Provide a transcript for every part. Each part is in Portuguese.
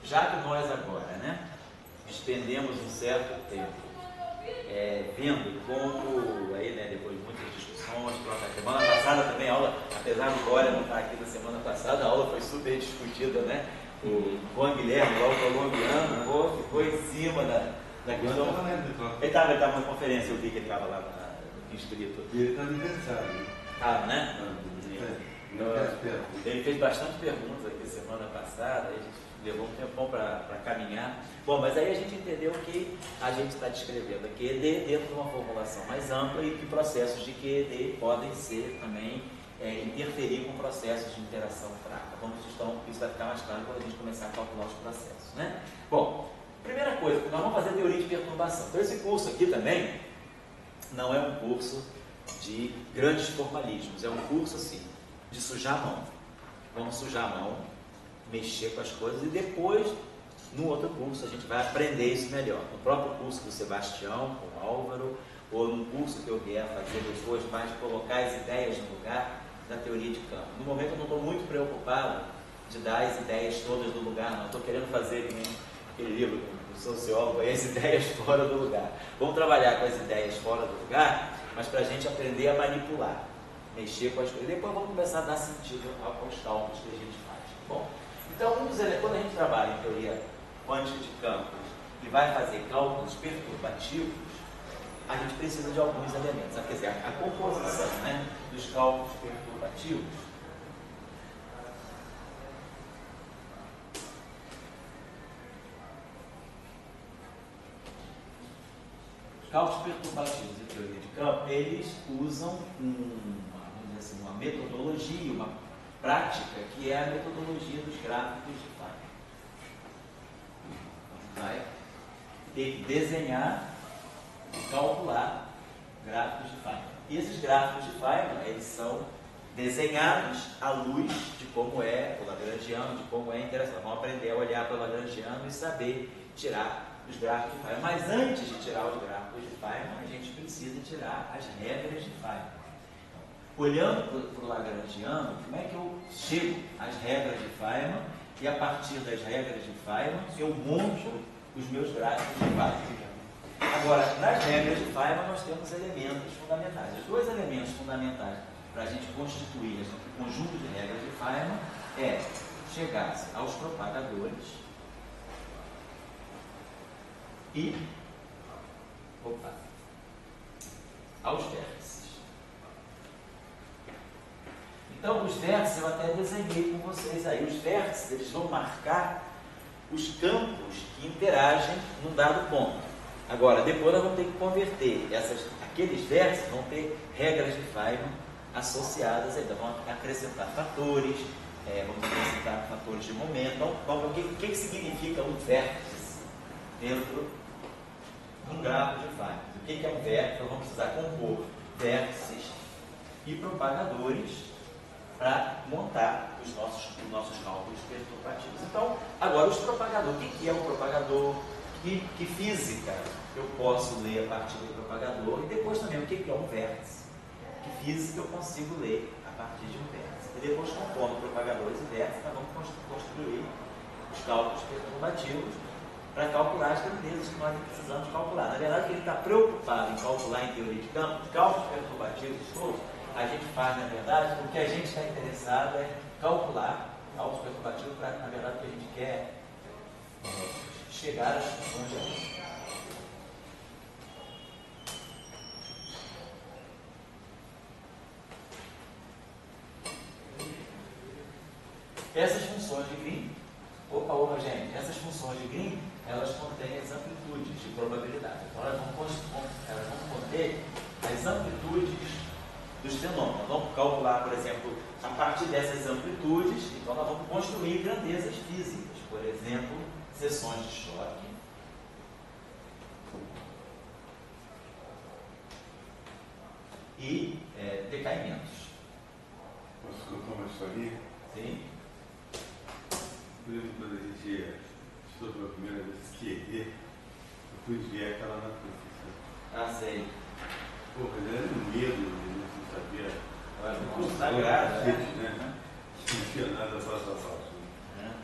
já que nós agora, né, despendemos um certo tempo vendo como, aí, né, depois de muitas discussões, a semana passada também a aula, apesar do Glória não estar aqui na semana passada, a aula foi super discutida, né? O Juan Guilherme, lá o colombiano, ficou em cima da questão. Ele estava na conferência, eu vi que ele estava lá inscrito. E ele está aniversário. Ah, né? Ele fez bastante perguntas aqui semana passada, a gente levou um tempão para caminhar. Bom, mas aí a gente entendeu que a gente está descrevendo a QED dentro de uma formulação mais ampla e que processos de QED podem ser também, interferir com processos de interação fraca. Isso vai ficar mais claro quando a gente começar a calcular os processos, né? Bom, primeira coisa, nós vamos fazer teoria de perturbação. Então esse curso aqui também não é um curso de grandes formalismos, é um curso assim, de sujar a mão. Vamos sujar a mão, mexer com as coisas e depois, no outro curso, a gente vai aprender isso melhor. No próprio curso do Sebastião, com o Álvaro, ou no curso que eu vier fazer depois, mais colocar as ideias no lugar da teoria de campo. No momento eu não estou muito preocupado de dar as ideias todas no lugar, não. Estou querendo fazer aquele livro do sociólogo, as ideias fora do lugar. Vamos trabalhar com as ideias fora do lugar, mas para a gente aprender a manipular, mexer com as coisas. Depois vamos começar a dar sentido aos cálculos que a gente faz. Bom, então, quando a gente trabalha em teoria quântica de campos e vai fazer cálculos perturbativos, a gente precisa de alguns elementos. Quer dizer, a composição, né, dos cálculos perturbativos de teoria de campo, eles usam vamos dizer assim, uma metodologia, uma prática, que é a metodologia dos gráficos de Feynman. Vai ter que desenhar e calcular gráficos de Feynman. E esses gráficos de Feynman, eles são desenhados à luz de como é o lagrangiano, de como é a interação. Vamos aprender a olhar para o lagrangiano e saber tirar os gráficos de Feynman. Mas antes de tirar os gráficos de Feynman, a gente precisa tirar as regras de Feynman. Olhando para o lagrangiano, como é que eu chego às regras de Feynman e a partir das regras de Feynman eu monto os meus gráficos de Feynman. Agora, nas regras de Feynman nós temos elementos fundamentais. Os dois elementos fundamentais para a gente constituir o conjunto de regras de Feynman é chegar aos propagadores e aos vértices. Então, os vértices eu até desenhei com vocês aí. Os vértices, eles vão marcar os campos que interagem num dado ponto. Agora, depois nós vamos ter que converter. Aqueles vértices vão ter regras de Feynman associadas, então vão acrescentar fatores, vamos acrescentar fatores de momento. Então, vamos ver o que significa um vértice dentro de um gráfico de Feynman. O que é um vértice? Então, vamos precisar compor vértices e propagadores para montar os nossos cálculos perturbativos. Então, agora os propagadores. O que é um propagador? Que física eu posso ler a partir do propagador? E depois também, o que é um vértice? Que física eu consigo ler a partir de um vértice? E depois, compondo propagadores e vértices, nós vamos construir os cálculos perturbativos para calcular as grandezas que nós precisamos calcular. Na verdade, ele está preocupado em calcular em teoria de campo, os cálculos perturbativos todos, a gente faz, na verdade, o que a gente está interessado é calcular cálculos perturbativos para, na verdade, o que a gente quer chegar às funções de algo. Essas funções de Green, gente, essas funções de Green, elas contêm as amplitudes de probabilidade. Então, elas vão conter as amplitudes dos fenômenos. Nós vamos calcular, por exemplo, a partir dessas amplitudes, então nós vamos construir grandezas físicas, por exemplo, seções de choque, e decaimentos. Posso contar uma historinha? Sim. Eu lembro quando a gente estudou pela primeira vez QED, eu fui ver aquela na profissão. Ah, sei. Pô, mas era um medo, não sabia. Não sagrado, né? Não tinha nada passo a passo.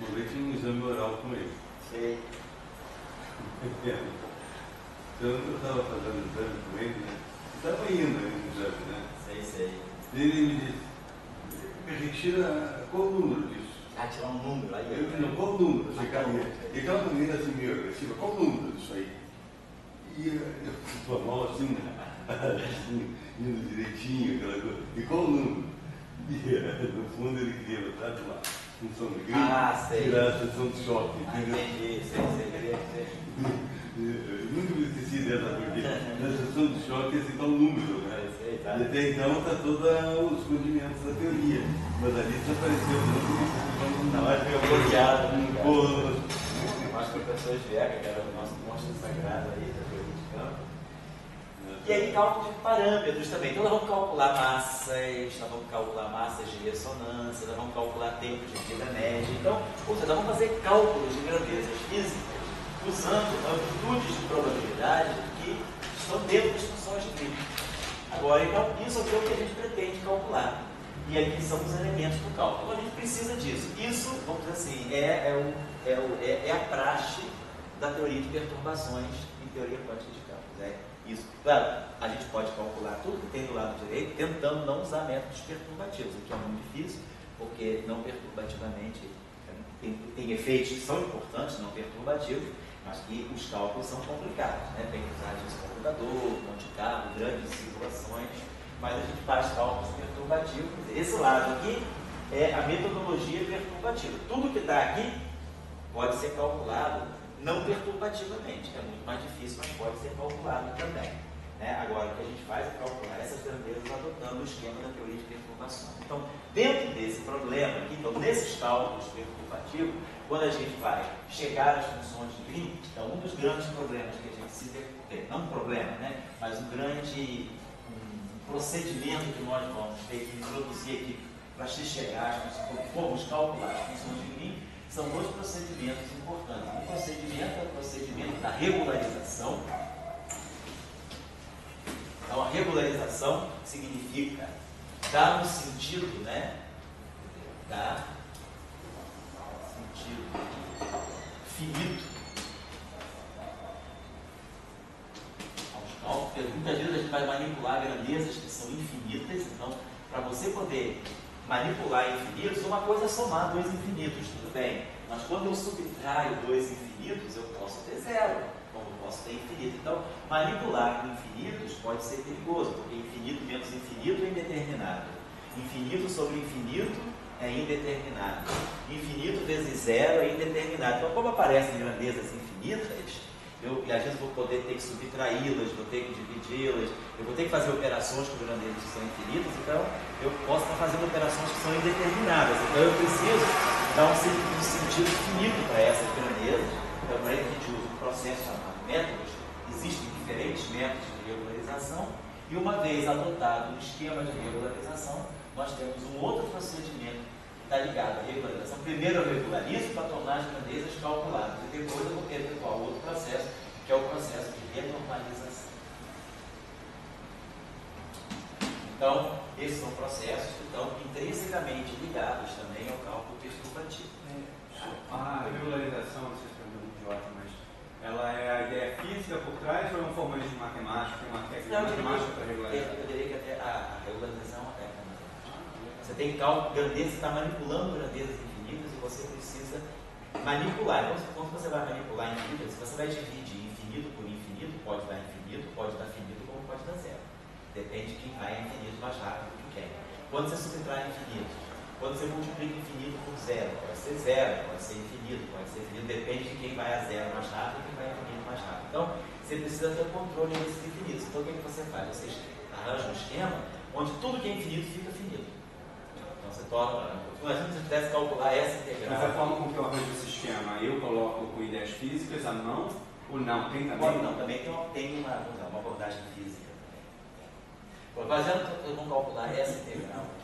Por aí tinha um exame oral com ele. Sei. Então, eu estava fazendo exame com ele, né? Estava indo no exame, né? Sei. Ele me disse, me retira qual o número disso? Ah, tirar um número aí. Eu não, qual o número? E aquela menina assim meio agressiva, qual o número disso aí? E eu com a mão assim, assim, indo direitinho, aquela coisa. E qual o número? E no fundo ele queria botar de uma função de grito, tirar a sessão de choque. Entendi, sei. Eu nunca me esqueci dessa, porque na sessão de choque esse tal número, né? Tá. E até então está todos os condimentos da teoria. Mas ali desapareceu, não é bloqueado, né? Nós professores de ECA, que era o nosso monstro sagrado aí da teoria de campo. E aí cálculo de parâmetros também. Então nós vamos calcular massas de ressonância, nós vamos calcular tempo de vida média. Então, ou seja, nós vamos fazer cálculos de grandezas físicas usando amplitudes de probabilidade que estão dentro das funções de grilo. Agora, então, isso aqui é o que a gente pretende calcular. E aqui são os elementos do cálculo. Então, a gente precisa disso. Isso, vamos dizer assim, é a praxe da teoria de perturbações em teoria quântica de campos. É isso. Claro, a gente pode calcular tudo que tem do lado direito, tentando não usar métodos perturbativos, o que é muito difícil, porque não perturbativamente tem efeitos que são importantes, não perturbativos, mas que os cálculos são complicados, né? Tem que usar de computador, Monte Carlo, grandes simulações, mas a gente faz cálculos perturbativos. Esse lado aqui é a metodologia perturbativa. Tudo que está aqui pode ser calculado não perturbativamente. É muito mais difícil, mas pode ser calculado também. Né? Agora, o que a gente faz é calcular essas grandezas adotando o esquema da teoria de perturbações. Então, dentro desse problema aqui, então, nesses cálculos perturbativos, quando a gente vai chegar às funções de Green, então um dos grandes problemas que a gente se tem, não um problema, né? Mas um grande procedimento que nós vamos ter que introduzir aqui para se chegar às funções, como calcular as funções de Green, são dois procedimentos importantes. Um procedimento é o procedimento da regularização. Então, a regularização significa dar um sentido, né? Dar sentido finito aos cálculos, porque muitas vezes a gente vai manipular grandezas que são infinitas. Então, para você poder manipular infinitos, uma coisa é somar dois infinitos, tudo bem, mas quando eu subtraio dois infinitos, eu posso ter zero, como eu posso ter infinito. Então, manipular com infinitos pode ser perigoso, porque infinito menos infinito é indeterminado, infinito sobre infinito é indeterminado, infinito vezes zero é indeterminado. Então, como aparecem grandezas infinitas, eu às vezes vou poder ter que subtraí-las, vou ter que dividi-las, eu vou ter que fazer operações com grandezas que são infinitas, então eu posso estar fazendo operações que são indeterminadas. Então eu preciso dar um sentido finito para essas grandezas. Então, para isso a gente usa um processo chamado métodos. Existem diferentes métodos de regularização, e uma vez adotado um esquema de regularização, nós temos um outro procedimento que está ligado à regularização. Primeiro eu regularizo para tornar as grandezas calculadas, e depois eu vou efetuar outro processo, que é o processo de renormalização. Então, esses são processos que estão intrinsecamente ligados também ao cálculo perturbativo. A regularização, não sei se é muito idiota, mas ela é a ideia física por trás ou é um formalismo matemático, uma técnica matemática para regularizar? Eu diria que até a regularização é uma técnica matemática. Você tem cálculo, grandeza, você está manipulando grandezas infinitas e você precisa manipular. Então, quando você vai manipular infinitas, você vai dividir infinito por infinito, pode dar infinito, pode dar finito, como pode dar zero. Depende de quem vai a infinito mais rápido que quer. Quando você subtrai infinitos, quando você multiplica infinito por zero, pode ser infinito, depende de quem vai a zero mais rápido e quem vai a infinito mais rápido. Então, você precisa ter o controle desses infinitos. Então, o que você faz? Você arranja um esquema onde tudo que é infinito fica finito. Então, você torna... Imagina se você pudesse calcular essa integral. Mas a forma com que eu arranjo esse esquema, eu coloco com ideias físicas à mão ou não? Tem também? Não, também tem uma abordagem física. Vamos calcular essa integral aqui.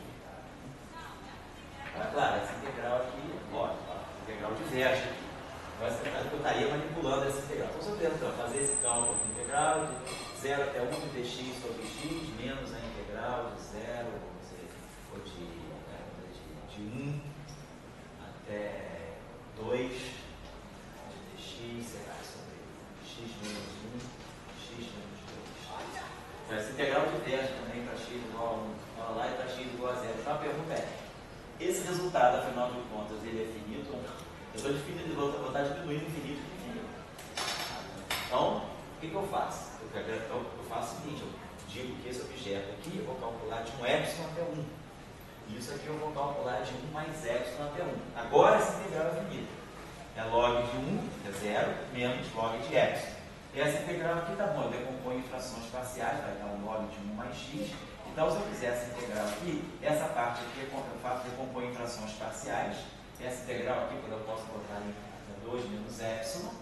Claro, essa integral aqui, lógico, essa integral diverge aqui. Mas eu estaria manipulando essa integral. Então, se eu tento fazer esse cálculo de integral de 0 até 1 de dx sobre x menos a integral de 0, ou de 1 até 2 de dx inverso também para x igual a 1, lá e para x igual a 0. Então a pergunta é, esse resultado, afinal de contas, ele é finito ou não? Eu vou estar diminuindo infinito de infinito. Então, o que eu faço? Eu faço o seguinte, eu digo que esse objeto aqui eu vou calcular de um epsilon até 1. E isso aqui eu vou calcular de 1 mais epsilon até 1. Agora essa integral é finita. É log de 1, que é 0, menos log de epsilon. E essa integral aqui tá bom, eu decomponho em frações parciais, vai dar um log de 1 mais x. Então, se eu fizer essa integral aqui, essa parte aqui eu faço decomponho em frações parciais. Essa integral aqui, quando eu posso botar em 2 menos epsilon.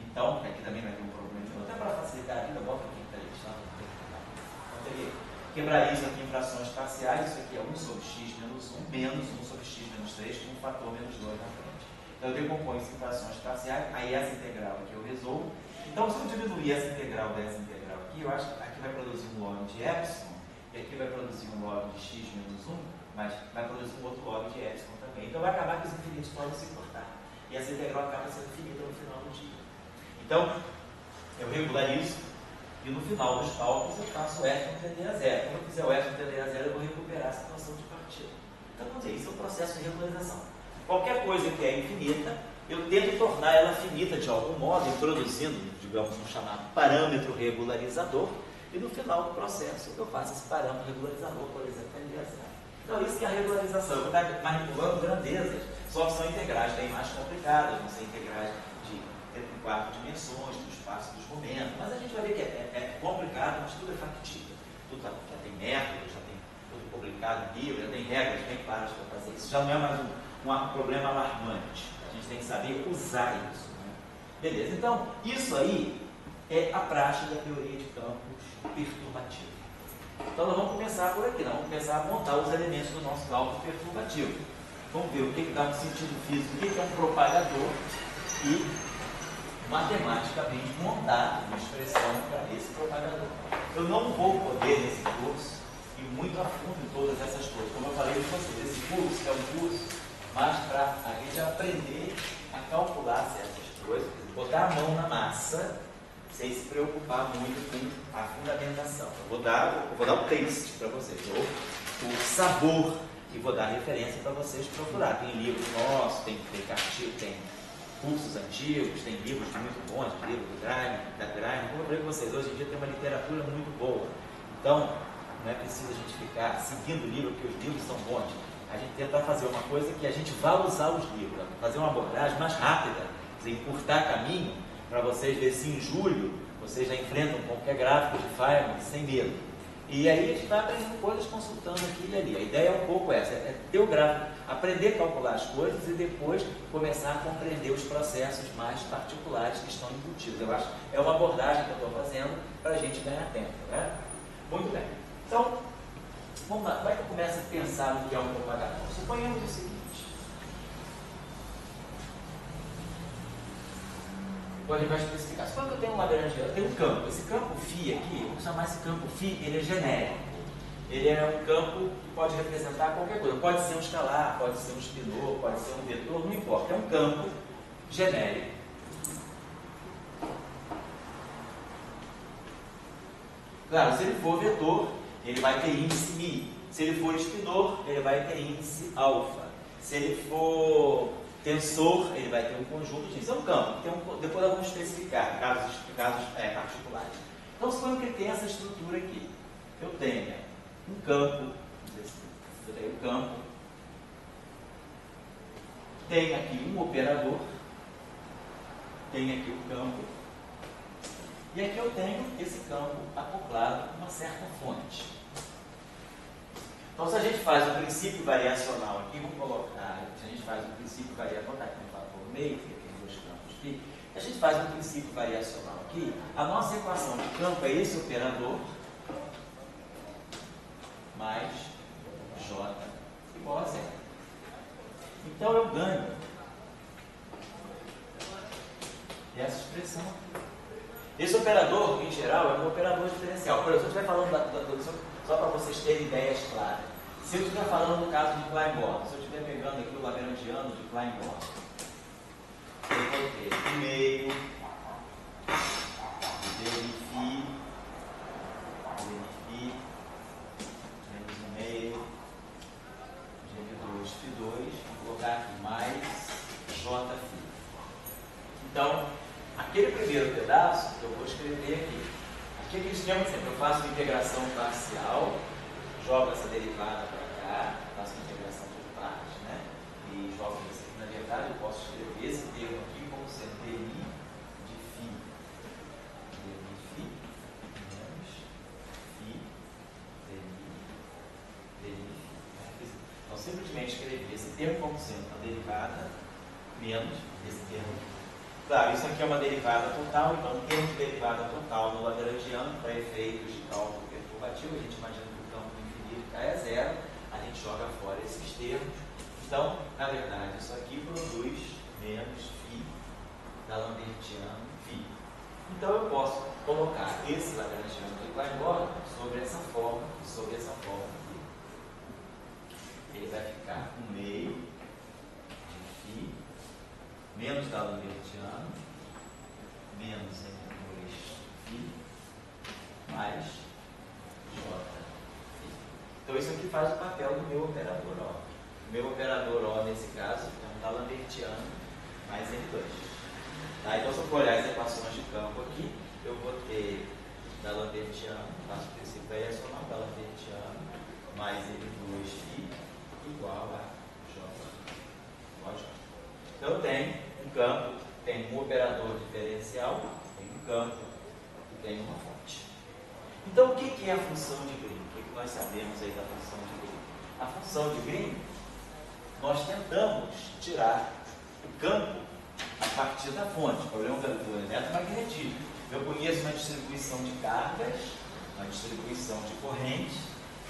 Então, aqui também vai ter um problema. Até para facilitar a vida, eu boto aqui para eles. Então, teria quebrar isso aqui em frações parciais. Isso aqui é 1 sobre x menos 1, menos 1 sobre x menos 3, com um fator menos 2 na frente. Então, eu decomponho isso em frações parciais. Aí, essa integral aqui eu resolvo. Então, se eu diminuir essa integral dessa integral aqui, eu acho que aqui vai produzir um log de epsilon, e aqui vai produzir um log de x menos 1, mas vai produzir um outro log de epsilon também. Então, vai acabar que os infinitos podem se cortar. E essa integral acaba sendo finita no final do dia. Então, eu regularizo, e no final dos cálculos eu faço o epsilon tender a 0. Quando eu fizer o epsilon tender a 0, eu vou recuperar a situação de partida. Então, vamos dizer, isso é um processo de regularização. Qualquer coisa que é infinita, eu tento tornar ela finita de algum modo, introduzindo, digamos, um chamado parâmetro regularizador, e no final do processo eu faço esse parâmetro regularizador, por exemplo, tender a 0. Então, isso que é a regularização. Eu vou estar manipulando grandezas, só que são integrais bem mais complicadas, vão ser integrais de 4 dimensões, do espaço dos momentos, mas a gente vai ver que é complicado, mas tudo é factível. Tudo já tem método, já tem tudo publicado em livro, já tem regras bem claras para fazer isso. Já não é mais um problema alarmante. A gente tem que saber usar isso. Né? Beleza, então, isso aí é a praxe da teoria de campos perturbativo. Então, nós vamos começar por aqui, nós vamos começar a montar os elementos do nosso cálculo perturbativo. Vamos ver o que dá um sentido físico, o que é um propagador e, matematicamente, montar uma expressão para esse propagador. Eu não vou poder, nesse curso, ir muito a fundo em todas essas coisas. Como eu falei para vocês, esse curso é um curso mais para a gente aprender a calcular certas coisas, botar a mão na massa, sem se preocupar muito com a fundamentação. Eu vou dar o taste para vocês, o sabor, e vou dar referência para vocês procurar. Tem livros nossos, tem cursos antigos, tem livros muito bons, livros da Grime. Como eu falei com vocês, hoje em dia tem uma literatura muito boa. Então, não é preciso a gente ficar seguindo o livro, porque os livros são bons. A gente tentar fazer uma coisa que a gente vá usar os livros, fazer uma abordagem mais rápida, encurtar caminho, para vocês verem se em julho vocês já enfrentam qualquer gráfico de Feynman sem medo. E aí a gente vai aprendendo coisas consultando aqui e ali. A ideia é um pouco essa, é ter o gráfico, aprender a calcular as coisas e depois começar a compreender os processos mais particulares que estão embutidos. Eu acho que é uma abordagem que eu estou fazendo para a gente ganhar tempo. Né? Muito bem. Então, vamos lá, como é que eu começo a pensar no que é um propagador? Suponhamos o seguinte. Agora a gente vai especificar. Suponha que eu tenho um lagrangiano, eu tenho um campo. Esse campo φ aqui, vamos chamar esse campo φ, ele é genérico. Ele é um campo que pode representar qualquer coisa. Pode ser um escalar, pode ser um espinor, pode ser um vetor, não importa. É um campo genérico. Claro, se ele for vetor, ele vai ter índice μ. Se ele for espinor, ele vai ter índice alfa. Se ele for tensor, ele vai ter um conjunto de... Isso é um campo. Depois nós vamos especificar casos particulares. Então, suponho que ele tem essa estrutura aqui. Eu tenho um campo, eu tenho um campo, tenho aqui um operador, tenho aqui um campo, e aqui eu tenho esse campo acoplado a uma certa fonte. Então, se a gente faz o princípio variacional aqui, vamos colocar, se a gente faz o princípio variacional, vou botar aqui um fator meio, que tem dois campos aqui, se a gente faz um princípio variacional aqui, a nossa equação de campo é esse operador mais J igual a zero. Então, eu ganho essa expressão aqui. Esse operador, em geral, é um operador diferencial. Por exemplo, se eu estiver falando só para vocês terem ideias claras. Se eu estiver falando no caso de Klein-Born, se eu estiver pegando aqui o lagrangiano de Klein-Born, eu vou ter meio dele φ J'. Então, aquele primeiro pedaço eu vou escrever aqui. Aqui é aquele esquema sempre, eu faço uma integração parcial, jogo essa derivada para cá, faço uma integração por partes, né? E jogo isso aqui. Na verdade, eu posso escrever esse termo aqui como sendo DI de φ. DI de φ menos φ DI de φ. Então, simplesmente escrever esse termo como sendo uma derivada menos esse termo aqui. Claro, isso aqui é uma derivada total, então o termo de derivada total no lagrangiano, para efeitos de cálculo perturbativo, a gente imagina que o campo infinito é zero, a gente joga fora esses termos. Então, na verdade, isso aqui produz menos φ da Lambertiano φ. Então eu posso colocar esse lagrangiano que vai embora sobre essa forma e sobre essa forma aqui. Ele vai ficar 1/2 de φ menos da Lambertiano menos entre 2φ mais J. Então isso aqui faz o papel do meu operador O. O meu operador O, nesse caso, é um da Lambertiano mais M2. Tá? Então, se eu for olhar as equações de campo aqui, eu vou ter da Lambertiano, faço o princípio variacional da Lambertiano mais M2φ igual a J. Lógico. Então, eu tenho um campo que tem um operador diferencial, tem um campo que tem uma fonte. Então, o que é a função de Green? O que nós sabemos aí da função de Green? A função de Green, nós tentamos tirar o campo a partir da fonte, o problema do eletromagnetismo. Eu conheço uma distribuição de cargas, uma distribuição de correntes,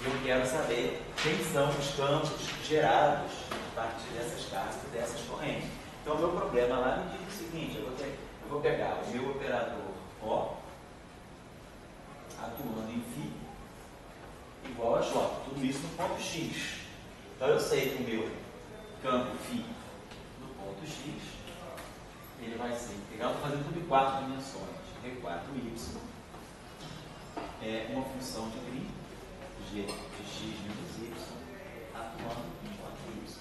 e eu quero saber quem são os campos gerados a partir dessas cargas e dessas correntes. Então, o meu problema lá me diz o seguinte: eu vou pegar o meu operador O atuando em φ igual a J, tudo isso no ponto X. Então, eu sei que o meu campo φ no ponto X ele vai ser integral, estou fazendo tudo em 4 dimensões. V4y é uma função de Green, g de x menos y, atuando em 4y.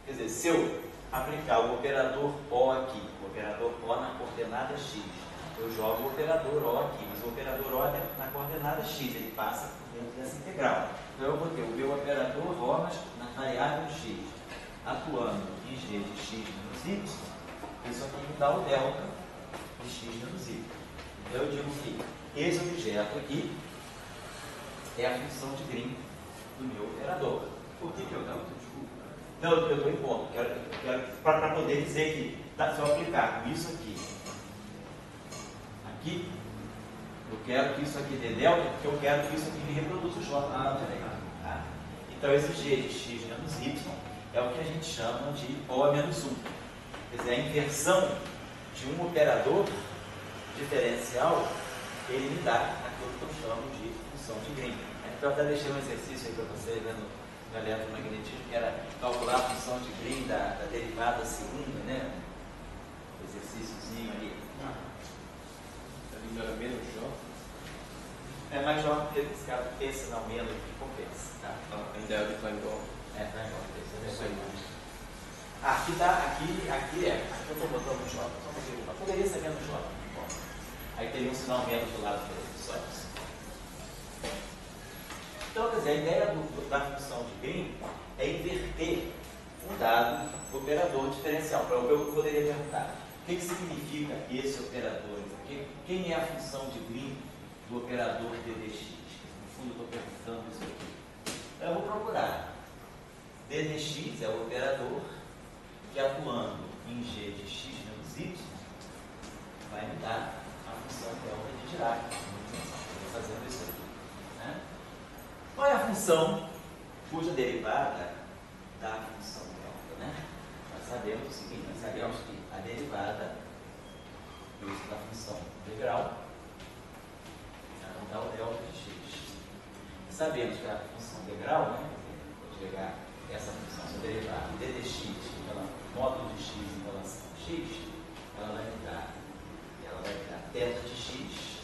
Quer dizer, se eu aplicar o operador O aqui, o operador O na coordenada x, eu jogo o operador O aqui, mas o operador O é na coordenada x, ele passa dentro dessa integral. Então eu vou ter o meu operador O, mas na variável x, atuando em g de x menos y, isso aqui me dá o delta de x menos y. Então eu digo que esse objeto aqui é a função de Green do meu operador. Por que eu delta? Desculpa. Não, eu estou em ponto. Quero para poder dizer que, se eu aplicar isso aqui, eu quero que isso aqui dê delta, porque eu quero que isso aqui me reproduza o J. Tá? Então esse g de x menos y é o que a gente chama de O menos 1. Quer dizer, a inversão de um operador diferencial, ele me dá aquilo que eu chamo de função de Green. Então, eu até deixei um exercício aí para vocês, né, no eletromagnetismo, que era calcular a função de Green da derivada segunda, né? Exercíciozinho ali. Ele era menos J? É mais J, porque esse caso tem sinal menos que compensa. Tá? A ideia de Klein-Ball. Tá igual. Isso aí. Aqui eu estou botando J, só poderia ser menos J. Bom, aí teria um sinal menos do lado direito, só isso. Então, quer dizer, a ideia da função de Green é inverter um dado operador diferencial. Eu poderia perguntar, o que significa esse operador? Quem é a função de Green do operador ddx? No fundo, eu estou perguntando isso aqui. Então, eu vou procurar. ddx é o operador que, atuando em g de x menos y, vai me dar a função delta de Dirac. Estou fazendo isso aqui. Né? Qual é a função cuja derivada dá a função delta? Né? Nós sabemos o seguinte, nós sabemos que a derivada da função integral vai dar o delta de x. Sabemos que a função integral, né? Vou pegar essa função, se eu derivar ddx módulo de x em relação a x, ela vai me dar θ de x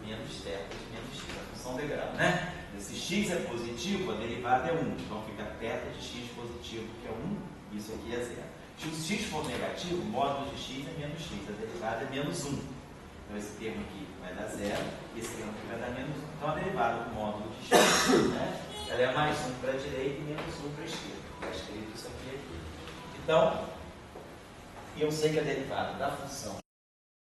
menos θ de menos x, a função integral, né? Se x é positivo, a derivada é 1, então fica θ de x positivo, que é 1, isso aqui é 0. Se o x for negativo, o módulo de x é menos x, a derivada é menos 1. Então esse termo aqui vai dar 0, esse termo aqui vai dar menos 1. Então a derivada do módulo de x, né, ela é mais 1 para a direita e menos 1 para a esquerda. Está escrito isso aqui. Então, eu sei que a derivada da função